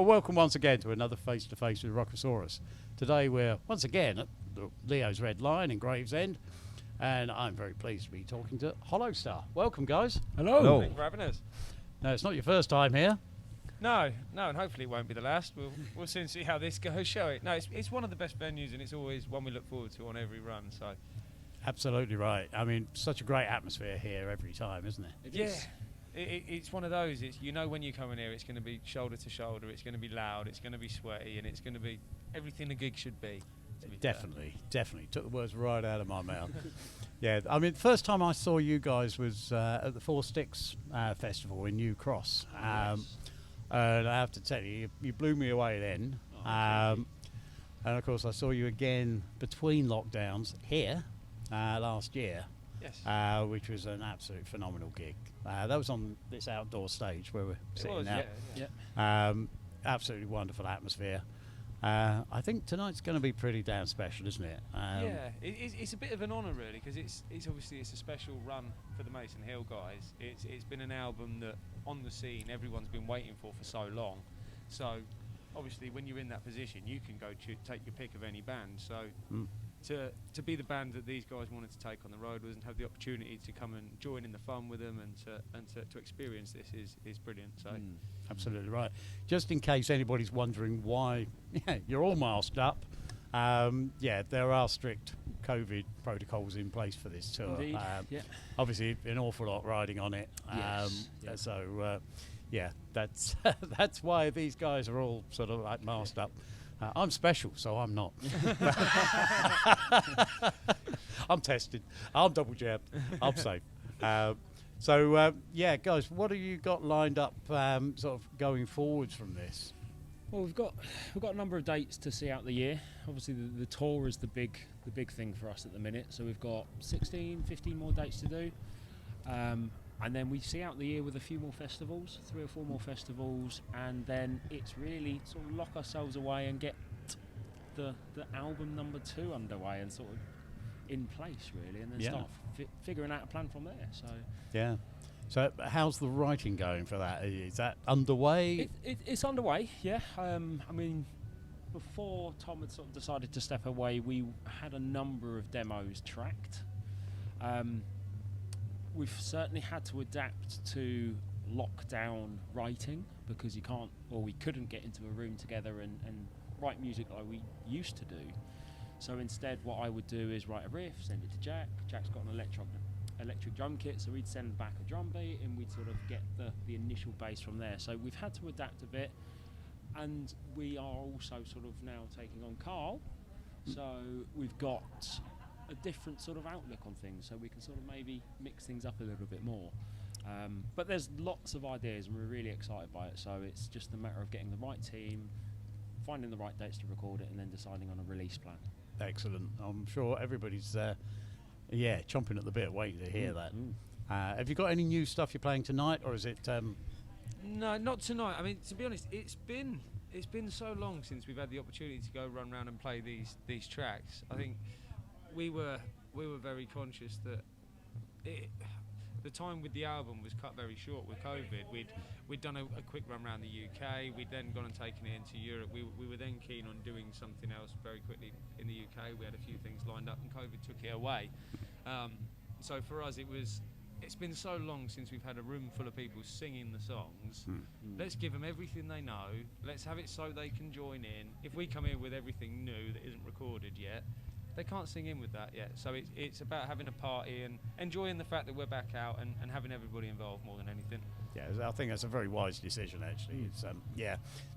Well, welcome once again to another Face2Face with Rockosaurus. Today we're once again at Leo's Red Lion in Gravesend, and I'm very pleased to be talking to Hollowstar. Welcome, guys. Hello. Thanks for having us. No, it's not your first time here. No, and hopefully it won't be the last. We'll soon see how this goes, shall it? No, it's one of the best venues, and it's always one we look forward to on every run. So, Absolutely right. I mean, such a great atmosphere here every time, isn't it? It's one of those. It's, you know, when you come in here, it's going to be shoulder to shoulder. It's going to be loud. It's going to be sweaty, and it's going to be everything a gig should be. Definitely. Took the words right out of my mouth. Yeah, I mean, the first time I saw you guys was at the Four Sticks Festival in New Cross. Yes. And I have to tell you, you blew me away then. And of course, I saw you again between lockdowns here last year. Yes. Which was an absolute phenomenal gig. That was on this outdoor stage where we're sitting now. Yeah. Absolutely wonderful atmosphere. I think tonight's going to be pretty damn special, isn't it? It's a bit of an honour, really, because it's obviously a special run for the Mason Hill guys. It's been an album that on the scene everyone's been waiting for so long. So obviously when you're in that position, you can go take your pick of any band. So to be the band that these guys wanted to take on the road was and have the opportunity to come and join in the fun with them and to experience this is brilliant. So absolutely right. Just in case anybody's wondering why you're all masked up, there are strict COVID protocols in place for this tour. Indeed. Obviously an awful lot riding on it. So that's why these guys are all sort of like masked up. I'm special, so I'm not. I'm tested. I'm double jabbed. I'm safe. Guys, what have you got lined up, sort of going forwards from this? Well, we've got a number of dates to see out the year. Obviously, the tour is the big thing for us at the minute. So we've got 15 more dates to do, and then we see out the year with a few more festivals, 3 or 4 more festivals, and then it's really sort of lock ourselves away and get the album number 2 underway and sort of in place, really, and then start figuring out a plan from there. So how's the writing going for that? Is that underway? It's underway, yeah. I mean, before Tom had sort of decided to step away, we had a number of demos tracked. We've certainly had to adapt to lockdown writing because we couldn't get into a room together and write music like we used to do. So instead, what I would do is write a riff, send it to Jack. Jack's got an electric drum kit, so we'd send back a drum beat and we'd sort of get the initial bass from there. So we've had to adapt a bit, and we are also sort of now taking on Carl. So we've got a different sort of outlook on things, so we can sort of maybe mix things up a little bit more. But there's lots of ideas, and we're really excited by it. So it's just a matter of getting the right team, finding the right dates to record it, and then deciding on a release plan. Excellent. I'm sure everybody's chomping at the bit, waiting to hear that. Have you got any new stuff you're playing tonight, or is it? No, not tonight. I mean, to be honest, it's been so long since we've had the opportunity to go run around and play these tracks. I think we were very conscious that the time with the album was cut very short with COVID. We'd done a quick run around the UK. We'd then gone and taken it into Europe. We were then keen on doing something else very quickly in the UK. We had a few things lined up, and COVID took it away. So for us, it's been so long since we've had a room full of people singing the songs. Let's give them everything they know. Let's have it so they can join in. If we come in with everything new that isn't recorded yet, they can't sing in with that yet. So it's about having a party and enjoying the fact that we're back out and having everybody involved more than anything. Yeah, I think that's a very wise decision, actually. It's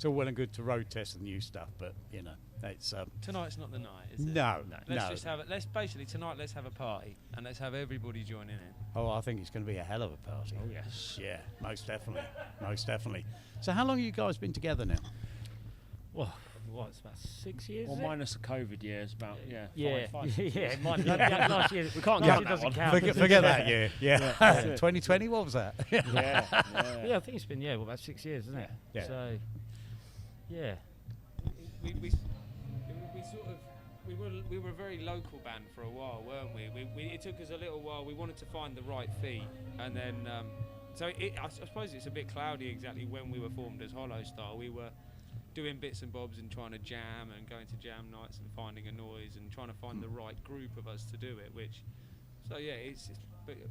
all well and good to road test the new stuff, but it's tonight's not the night, is it? No. Just have it. Tonight let's have a party and let's have everybody joining in. Oh, I think it's going to be a hell of a party. Oh yes. Yeah, most definitely. So how long have you guys been together now? Well, it's about 6 years. Well, minus the COVID years, about five. Last year we can't count that one. Forget that year. Yeah. 2020. What was that? Yeah, I think it's been about 6 years, isn't it? Yeah. So, yeah. We were a very local band for a while, weren't we? It took us a little while. We wanted to find the right feet, and then I suppose it's a bit cloudy exactly when we were formed as Hollowstar. We were doing bits and bobs and trying to jam and going to jam nights and finding a noise and trying to find the right group of us to do it. So yeah, it's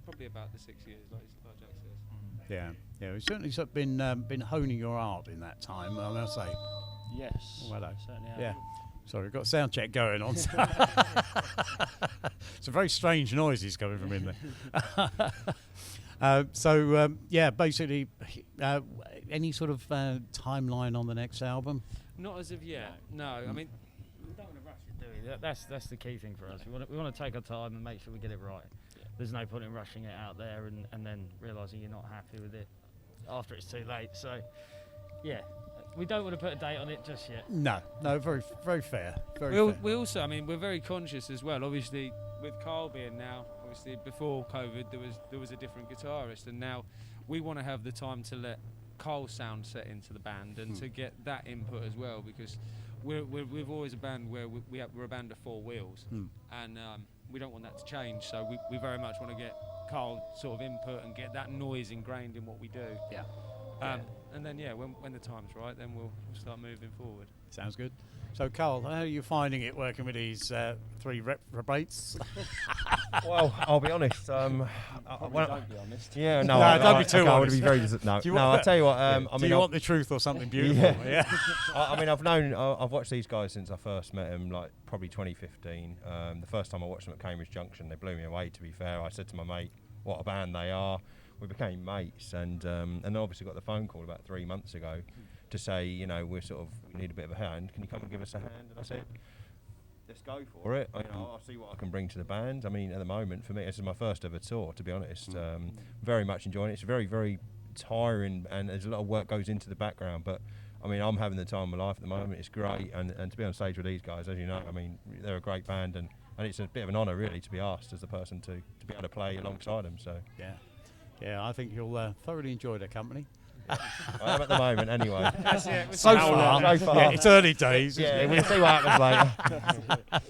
probably about the 6 years, like Jack says. Yeah. We've certainly sort of been honing your art in that time, I must say. Yes. Well done. Certainly have. Yeah. Sorry, we've got a sound check going on. It's a very strange noises coming from in there. Basically, any sort of timeline on the next album? Not as of yet. No, I mean, We don't want to rush it, do we? That's the key thing for us. We want to take our time and make sure we get it right. There's no point in rushing it out there and then realising you're not happy with it after it's too late. So, yeah, we don't want to put a date on it just yet. No, very, very fair. Very fair. we also, I mean, we're very conscious as well. Obviously, with Carl being now, obviously before COVID, there was a different guitarist, and now we want to have the time to let Carl's sound set into the band and to get that input as well, because we've always a band where we're a band of four wheels, and we don't want that to change. So we very much want to get Carl sort of input and get that noise ingrained in what we do. Yeah. And then when the time's right, then we'll start moving forward. Sounds good. So, Carl, how are you finding it working with these three reprobates? Well, I'll be honest. Don't be honest. Yeah, no, don't be too I would honest. be very I'll tell you what. I Do mean, you want the truth or something beautiful? Yeah. I mean, I've watched these guys since I first met them, like probably 2015. The first time I watched them at Cambridge Junction, they blew me away. To be fair, I said to my mate, "What a band they are." We became mates, and obviously got the phone call about 3 months ago to say, we need a bit of a hand. Can you come and give us a hand? And I said, let's go for it. I'll see what I can bring to the band. I mean, at the moment, for me, this is my first ever tour, to be honest. Very much enjoying it. It's very, very tiring, and there's a lot of work goes into the background, but I mean, I'm having the time of my life at the moment. It's great, and to be on stage with these guys, as you know, I mean, they're a great band, and it's a bit of an honour, really, to be asked as the person to be able to play alongside them. So Yeah, I think you'll thoroughly enjoy their company. I am at the moment, anyway. So far, yeah, it's early days. Yeah, we'll see what happens later.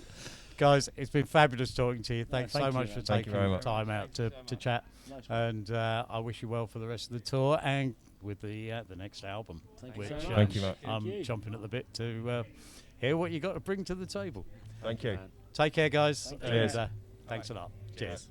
Guys, it's been fabulous talking to you. Thanks thank so you, much man. for Thank taking you very the much. time out to chat. Nice one. And I wish you well for the rest of the tour and with the next album, Thank you which so much. Thank you, mate. I'm Thank you. chomping at the bit to hear what you got to bring to the table. Thank you. Take care, guys. Thank you. And, Cheers. thanks a lot. Cheers.